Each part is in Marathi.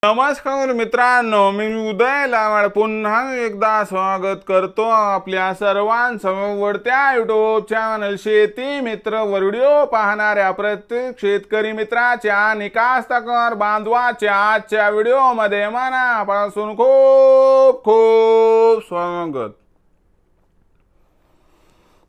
नमस्कार मित्रांनो, मी उदय लावाड पुन्हा एकदा स्वागत करतो आपल्या सर्वांसमोरच्या युट्यूब चॅनल शेती मित्र वर व्हिडिओ पाहणाऱ्या प्रत्येक शेतकरी मित्राच्या आणि कास्तकार बांधवाच्या आजच्या व्हिडिओमध्ये मनापासून खूप खूप स्वागत।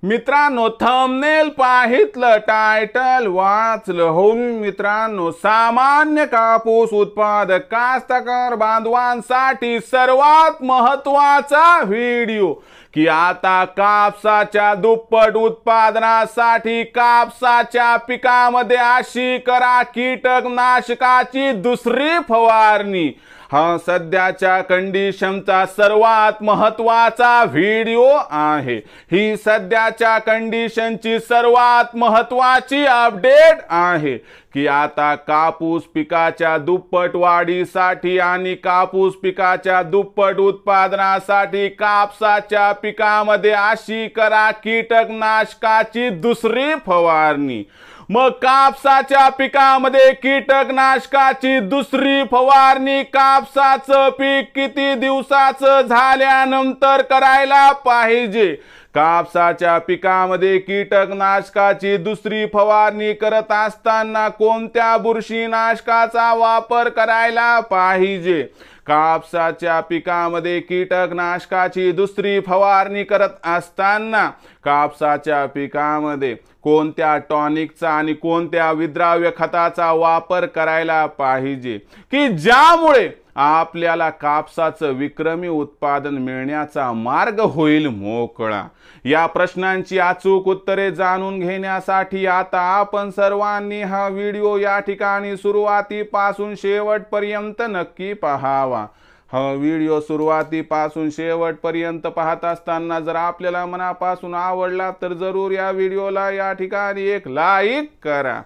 मित्रांनो, थंबनेल पाहितलं, टायटल वाचलं हो मित्रांनो, सामान्य कापूस उत्पादक कास्तकार बांधवांसाठी सर्वात महत्त्वाचा व्हिडिओ की आता कापसाच्या दुप्पट उत्पादनासाठी कापसाच्या पिकामध्ये अशी करा कीटकनाशकाची दुसरी फवारणी। हा सध्याच्या कंडिशनचा सर्वात महत्त्वाचा व्हिडिओ आहे। ही सध्याच्या कंडिशनची सर्वात महत्त्वाची अपडेट आहे की आता कापूस पिकाच्या दुप्पट वाढीसाठी आणि कापूस पिकाच्या दुप्पट उत्पादनासाठी कापसाच्या पिकामध्ये अशी करा कीटकनाशकाची दुसरी फवारणी। मग कापसाच्या पिकामध्ये कीटकनाशकाची दुसरी फवारणी कापसाचं पीक किती दिवसाचं झाल्यानंतर करायला पाहिजे? कापसाच्या पिकामध्ये कीटकनाशकाची दुसरी फवारणी करत असताना कोणत्या बुरशीनाशकाचा वापर करायला पाहिजे? कापसाच्या पिकामध्ये कीटकनाशकाची दुसरी फवारणी करत असताना कापसाच्या पिकामध्ये कोणत्या टॉनिकचा आणि कोणत्या विद्राव्य खताचा वापर करायला पाहिजे की ज्यामुळे आपल्याला कापसाचं विक्रमी उत्पादन मिळण्याचा मार्ग होईल मोकळा? या प्रश्नांची अचूक उत्तरे जाणून घेण्यासाठी आता आपण सर्वांनी हा व्हिडिओ या ठिकाणी सुरुवातीपासून शेवटपर्यंत नक्की पाहावा। हा व्हिडिओ सुरुवातीपासून शेवटपर्यंत पाहत असताना जर आपल्याला मनापासून आवडला तर जरूर या व्हिडिओला या ठिकाणी एक लाईक करा।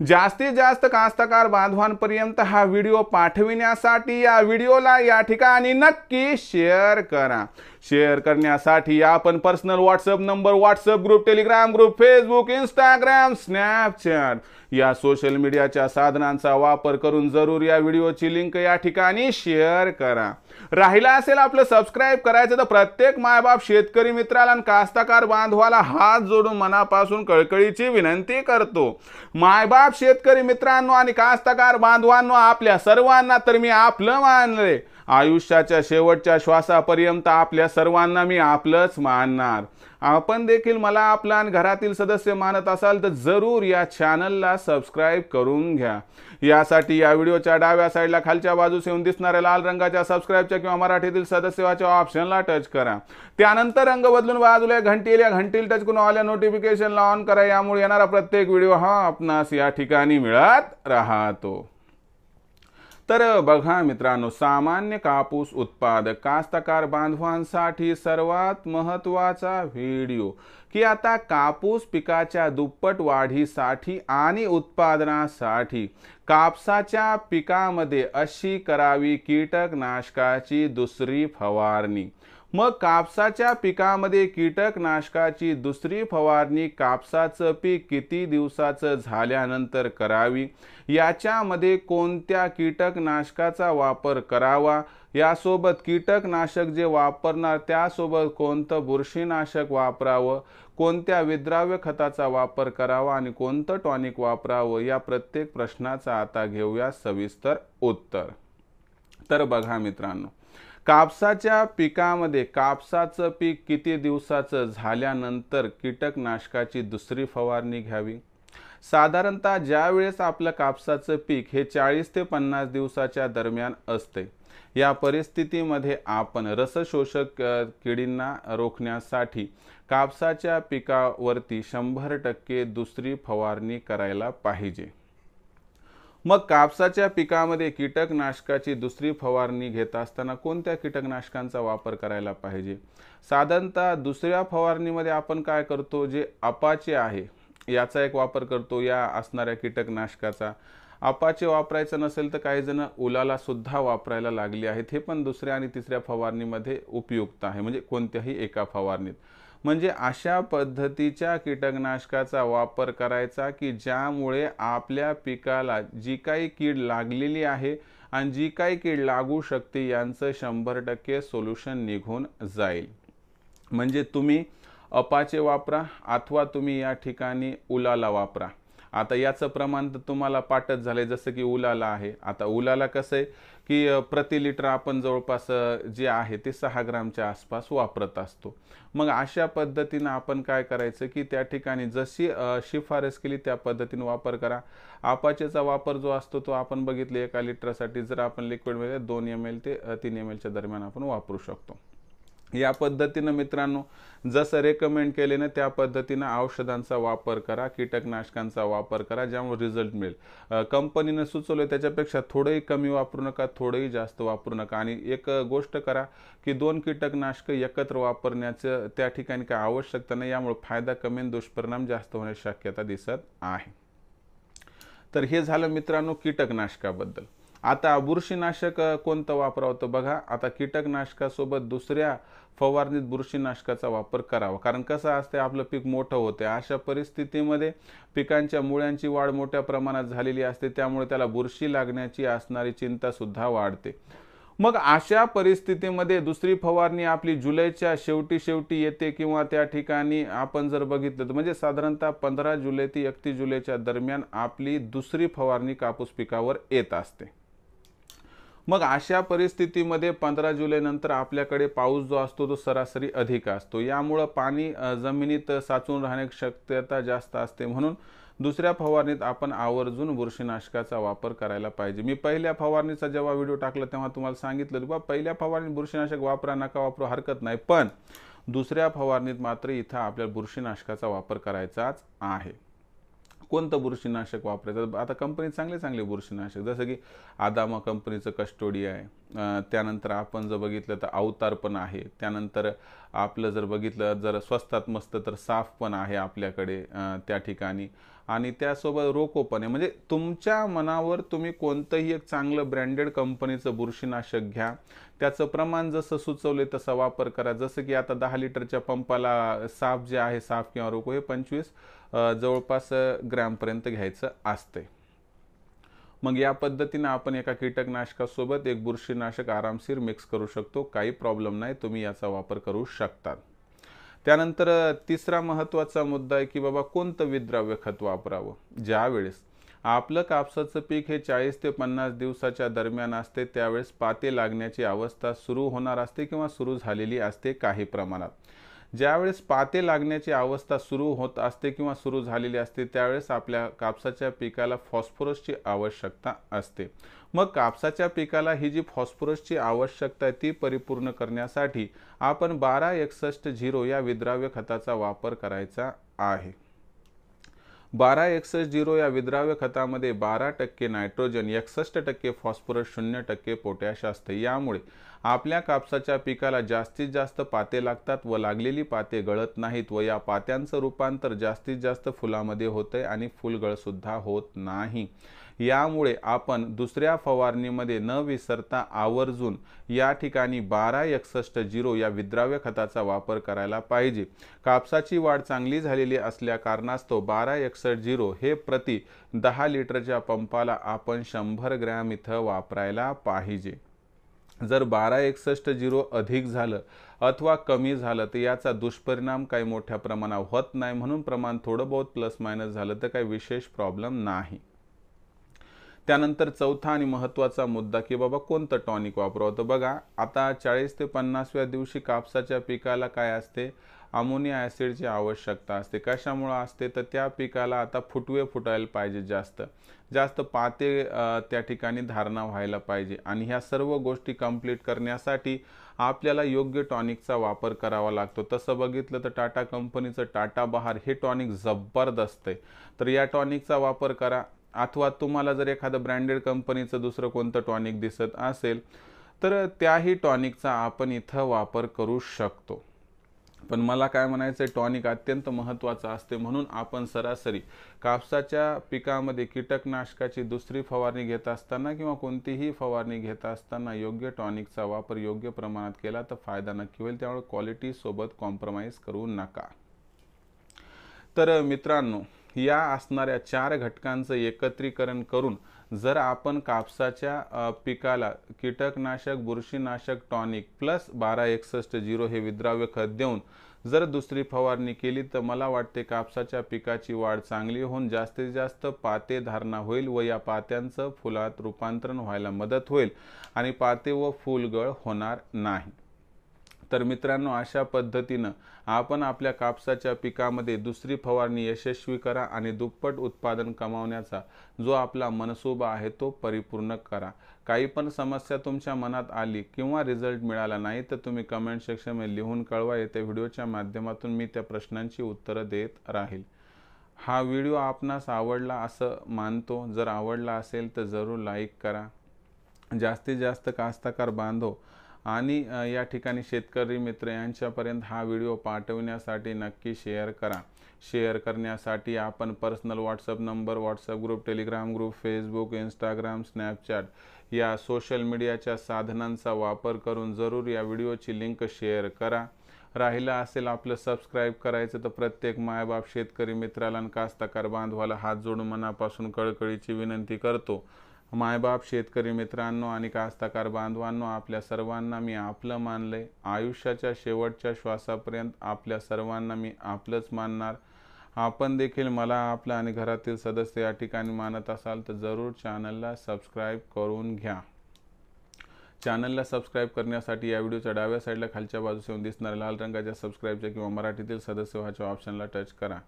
जास्तीत जास्त कास्तकार बांधवांपर्यंत हा व्हिडिओ पाठविण्यासाठी या व्हिडिओला या ठिकाणी नक्की शेअर करा। शेअर करण्यासाठी आपण personal WhatsApp number, WhatsApp group, Telegram group, Facebook, Instagram, Snapchat या सोशल मीडियाच्या साधनांचा वापर करून जरूर या व्हिडिओची लिंक या ठिकाणी शेअर करा। राहिला असेल आपलं सबस्क्राइब करायचं तर प्रत्येक मायबाप शेतकरी मित्राला आणि कास्तकार बांधवाला हात जोडून मनापासून कळकळीची विनंती करतो। मायबाप शेतकरी मित्रांनो आणि कास्तकार बांधवांनो, आपल्या सर्वांना तर मी आपलं मानले, आयुष्याच्या शेवटच्या श्वासापर्यंत आपल्या सर्वांना मी आपलंच मानणार। आपण देखील मला आपला आणि घरातील सदस्य मानत असाल तर जरूर या चॅनलला सबस्क्राइब करून घ्या। यासाठी या व्हिडिओच्या डाव्या साईडला खालच्या बाजूस येऊन दिसणाऱ्या लाल रंगाच्या सबस्क्राइबच्या किंवा मराठीतील सदस्यत्वाच्या ऑप्शनला टच करा। त्यानंतर रंग बदलून बाजूला घंटीला टच करून ऑल नोटिफिकेशनला ऑन करा। यामुळे येणारा प्रत्येक व्हिडिओ हा आपणास या ठिकाणी मिळत राहतो। तर बघा मित्रांनो, सामान्य कापूस उत्पादक कास्तकार बांधवांसाठी सर्वात महत्त्वाचा व्हिडिओ की आता कापूस पिकाच्या दुप्पट वाढीसाठी आणि उत्पादनासाठी कापसाच्या पिकामध्ये अशी करावी कीटकनाशकाची दुसरी फवारणी। मग कापसाच्या पिकामध्ये कीटकनाशकाची दुसरी फवारणी कापसाचं पीक किती दिवसाचं झाल्यानंतर करावी? याच्यामध्ये कोणत्या कीटकनाशकाचा वापर करावा? यासोबत कीटकनाशक जे वापरणार त्यासोबत कोणतं बुरशीनाशक वापरावं? कोणत्या विद्राव्य खताचा वापर करावा आणि कोणतं टॉनिक वापरावं? या प्रत्येक प्रश्नाचा आता घेऊया सविस्तर उत्तर। तर बघा मित्रांनो, कापसाच्या पिकामध्ये कापसाचं पीक किती दिवसाचं झाल्यानंतर कीटकनाशकाची दुसरी फवारणी घ्यावी? साधारणतः ज्या वेळेस आपलं कापसाचं पीक हे 40 ते 50 दिवसाच्या दरम्यान असते, या परिस्थितीमध्ये आपण रसशोषक किडींना रोखण्यासाठी कापसाच्या पिकावरती 100% दुसरी फवारणी करायला पाहिजे। मग कापसाच्या पिकामध्ये कीटकनाशकाची दुसरी फवारणी घेत असताना कोणत्या कीटकनाशकांचा वापर करायला पाहिजे? साधारणतः दुसऱ्या फवारणीमध्ये आपण काय करतो, जे अपाचे आहे याचा एक वापर करतो, या असणाऱ्या कीटकनाशकाचा। अपाचे वापरायचं नसेल तर काही जण उलाला सुद्धा वापरायला लागले आहेत। हे पण दुसऱ्या आणि तिसऱ्या फवारणीमध्ये उपयुक्त आहे, म्हणजे कोणत्याही एका फवारणीत। म्हणजे अशा पद्धतीच्या कीटकनाशकाचा वापर करायचा की ज्यामुळे आपल्या पिकाला जी काही कीड लागलेली आहे आणि जी काही कीड लागू शकते यांचं 100% सोल्युशन निघून जाईल। म्हणजे तुम्ही अपाचे वापरा अथवा तुम्ही या ठिकाणी उलाला वापरा। आता याचं प्रमाण तर तुम्हाला पाठच झालंय, जसं की उलाला आहे। आता उलाला कसं आहे की प्रति लिटर आपण जवळपास जे आहे ते 6 ग्रामच्या आसपास वापरत असतो। मग अशा पद्धतीने आपण काय करायचं की त्या ठिकाणी जशी शिफारस केली त्या पद्धतीने वापर करा। अपाचेचा वापर जो असतो तो आपण बघितले 1 लिटरसाठी जर आपण लिक्विडमध्ये 2 ml ते 3 ml च्या दरम्यान आपण वापरू शकतो। या पद्धतीने मित्रांनो जसं रेकमेंड केले ना त्या पद्धतीने औषधांचा वापर करा, कीटकनाशकांचा वापर करा, ज्यामुळे रिझल्ट मिळेल। कंपनीने सुचवले त्याच्यापेक्षा थोडंही कमी वापरू नका, थोडंही जास्त वापरू नका। आणि एक गोष्ट करा की 2 कीटकनाशक एकत्र वापरण्याचं त्या ठिकाणी काय आवश्यकता नाही, यामुळे फायदा कमी आणि दुष्परिणाम जास्त होण्याची शक्यता दिसत आहे। तर हे झालं मित्रांनो कीटकनाशकाबद्दल। आता बुरशीनाशक कोणतं वापरावं तर बघा, आता कीटकनाशकासोबत दुसऱ्या फवारणीत बुरशीनाशकाचा वापर करावा। कारण कसं असते आपलं पीक मोठं होते, अशा परिस्थितीमध्ये पिकांच्या मुळ्यांची वाढ मोठ्या प्रमाणात झालेली असते, त्यामुळे त्याला बुरशी लागण्याची असणारी चिंता सुद्धा वाढते। मग अशा परिस्थितीमध्ये दुसरी फवारणी आपली जुलैच्या शेवटी येते किंवा त्या ठिकाणी आपण जर बघितलं तर म्हणजे साधारणतः 15 जुलै ते 31 जुलैच्या दरम्यान आपली दुसरी फवारणी कापूस पिकावर येत असते। मग अशा परिस्थितीमध्ये 15 जुलै नंतर आपल्याकडे पाऊस जो असतो तो सरासरी अधिक असतो, यामुळे पाणी जमिनीत साचून राहण्याची शक्यता जास्त असते। म्हणून दुसऱ्या फवारणीत आपण आवर्जून बुरशीनाशकाचा वापर करायला पाहिजे। मी पहिल्या फवारणीचा जेव्हा व्हिडिओ टाकला तेव्हा तुम्हाला सांगितलं की पहिल्या फवारणीत बुरशीनाशक वापरा नका वापरू हरकत नाही, पण दुसऱ्या फवारणीत मात्र इथं आपल्याला बुरशीनाशकाचा वापर करायचाच आहे। कोणतं बुरशीनाशक वापरायचं आता कंपनी चांगले बुरशीनाशक जसं की आदामा कंपनीचं कस्टोडी आहे, त्यानंतर आपण जर बघितलं तर अवतार पण आहे, त्यानंतर आपलं जर बघितलं जर स्वस्तात मस्त तर साफ पण आहे आपल्याकडे त्या ठिकाणी, आणि त्यासोबत रोको पण आहे। म्हणजे तुमच्या मनावर तुम्ही कोणतंही एक चांगलं ब्रँडेड कंपनीचं बुरशीनाशक घ्या, त्याचं प्रमाण जसं सुचवले तसा वापर करा। जसं की आता 10 लिटरच्या पंपाला साफ जे आहे साफ किंवा रोको हे 25 जवळपास ग्रॅमपर्यंत घ्यायचं असते। मग या पद्धतीने आपण एका कीटकनाशकासोबत एक बुरशीनाशक आरामशीर मिक्स करू शकतो, काही प्रॉब्लेम नाही, तुम्ही याचा वापर करू शकता। त्यानंतर तिसरा महत्त्वाचा मुद्दा आहे की बाबा कोणतं विद्राव्य खत वापरावं। ज्यावेळेस आपलं कापसाचं पीक हे 40 ते 50 दिवसाच्या दरम्यान असते त्यावेळेस पाते लागण्याची अवस्था सुरू होणार असते किंवा सुरू झालेली असते काही प्रमाणात। ज्यावेळेस पाते लागण्याची अवस्था सुरू होत असते किंवा सुरू झालेली असते त्यावेळेस आपल्या कापसाच्या पिकाला फॉस्फरसची आवश्यकता असते। मग कापसाच्या पिकाला ही जी फॉस्फरसची आवश्यकता आहे ती परिपूर्ण करण्यासाठी आपण 1261 या विद्राव्य खताचा वापर करायचा आहे। 1261 या विद्राव्य खतामध्ये 12% नायट्रोजन, 61% फॉस्फरस, 0% पोटॅश असते। यामुळे आपल्या कापसाच्या पिकाला जास्तीत जास्त पाते लागतात व लागलेली पाते गळत नाहीत व या पात्यांचं रूपांतर जास्तीत जास्त फुलामध्ये होते आणि फुलगळ सुद्धा होत नाही। यामुळे आपण दुसऱ्या फवारणीमध्ये न विसरता आवर्जून या ठिकाणी 1261 या विद्राव्य खताचा वापर करायला पाहिजे। कापसाची वाढ चांगली झालेली असल्या कारणास्तव 1261 हे प्रति 10 लिटरच्या पंपाला आपण 100 ग्रॅम इथं वापरायला पाहिजे। जर 1261 अधिक झालं अथवा कमी झालं तर याचा दुष्परिणाम काही मोठ्या प्रमाणावर होत नाही, म्हणून प्रमाण थोडं बहुत प्लस मायनस झालं तर काही विशेष प्रॉब्लेम नाही। त्यानंतर चौथा आणि महत्त्वाचा मुद्दा की बाबा कोणतं टॉनिक वापरावं तर बघा, आता 40 ते 50व्या दिवशी कापसाच्या पिकाला काय असते, अमोनिया ॲसिडची आवश्यकता असते। कशामुळे असते तर त्या पिकाला आता फुटवे फुटायला पाहिजे, जास्त पाते त्या ठिकाणी धारणा व्हायला पाहिजे, आणि ह्या सर्व गोष्टी कंप्लीट करण्यासाठी आपल्याला योग्य टॉनिकचा वापर करावा लागतो। तसं बघितलं तर टाटा कंपनीचं टाटा बहार हे टॉनिक जबरदस्त आहे, तर या टॉनिकचा वापर करा। अथवा तुम्हाला जर एखादं ब्रँडेड कंपनीचं दुसरं कोणतं टॉनिक दिसत असेल तर त्याही टॉनिकचा आपण इथं वापर करू शकतो। पण मला काय म्हणायचं आहे, टॉनिक अत्यंत महत्त्वाचं असते, म्हणून आपण सरासरी कापसाच्या पिकामध्ये कीटकनाशकाची दुसरी फवारणी घेत असताना किंवा कोणतीही फवारणी घेत असताना योग्य टॉनिकचा वापर योग्य प्रमाणात केला तर फायदा नक्की होईल। त्यामुळे क्वालिटी सोबत कॉम्प्रोमाइज करू नका। तर मित्रांनो, या असणाऱ्या 4 घटकांचं एकत्रीकरण करून जर आपण कापसाच्या पिकाला कीटकनाशक, बुरशीनाशक टॉनिक प्लस 1261 हे विद्राव्य खत देऊन जर दुसरी फवारणी केली तर मला वाटते कापसाच्या पिकाची वाढ चांगली होऊन जास्तीत जास्त पाते धारणा होईल व या पात्यांचं फुलात रूपांतरण व्हायला मदत होईल आणि पाते व फुलगळ होणार नाही। तर मित्रांनो, अशा पद्धतीनं आपण आपल्या कापसाच्या पिकामध्ये दुसरी फवारणी यशस्वी करा आणि दुप्पट उत्पादन कमावण्याचा जो आपला मनसुबा आहे तो परिपूर्ण करा। काही पण समस्या तुमच्या मनात आली किंवा रिझल्ट मिळाला नाही तर तुम्ही कमेंट सेक्शनमध्ये लिहून कळवा। येत्या व्हिडिओच्या माध्यमातून मी त्या प्रश्नांची उत्तरं देत राहील। हा व्हिडिओ आपणास आवडला असं मानतो। जर आवडला असेल तर जरूर लाईक करा। जास्तीत जास्त कास्तकार बांधव आणि या ठिकाणी शेतकरी मित्र यांच्यापर्यंत हा व्हिडिओ पाठवण्यासाठी नक्की शेअर करा। शेअर करण्यासाठी आपण personal WhatsApp number, WhatsApp group, Telegram group, Facebook, Instagram, Snapchat या सोशल मीडियाच्या साधनांचा वापर करून जरूर या व्हिडिओची लिंक शेअर करा। राहिलं असेल आपलं सबस्क्राईब करायचं तर प्रत्येक मायबाप शेतकरी मित्राला आणि कास्तकार बांधवाला हात जोडून मनापासून कळकळीची विनंती करतो। मायबाप शेतकरी मित्रांनो आणि कास्तकार बांधवांनो, आपल्या सर्वांना मी आपलं मानलंय। आयुष्याच्या शेवटच्या श्वासापर्यंत आपल्या सर्वांना मी आपलंच मानणार। आपण देखील मला आपलं आणि घरातील सदस्य या ठिकाणी मानत असाल तर जरूर चॅनलला सबस्क्राईब करून घ्या। चॅनलला सबस्क्राईब करण्यासाठी या व्हिडिओच्या डाव्या साईडला खालच्या बाजूस येऊन दिसणाऱ्या लाल रंगाच्या सबस्क्राईबच्या किंवा मराठीतील सदस्य व्हायच्या ऑप्शनला टच करा।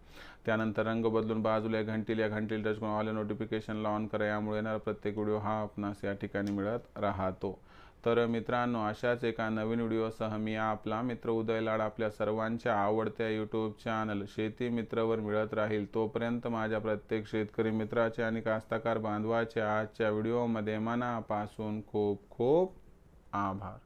त्यानंतर रंग बदलून बाजूला घंटीला टच करून ऑल नोटिफिकेशनला ऑन करा। यामुळे येणारा प्रत्येक व्हिडिओ हा आपणास या ठिकाणी मिळत राहतो। तर मित्रांनो, अशाच एका नवीन व्हिडिओसह मी आपला मित्र उदय लाड आपल्या सर्वांच्या आवडत्या यूट्यूब चॅनल शेती मित्रवर मिळत राहील। तोपर्यंत माझ्या प्रत्येक शेतकरी मित्राचे आणि कास्तकार बांधवाचे आजच्या व्हिडिओमध्ये मनापासून खूप खूप आभार।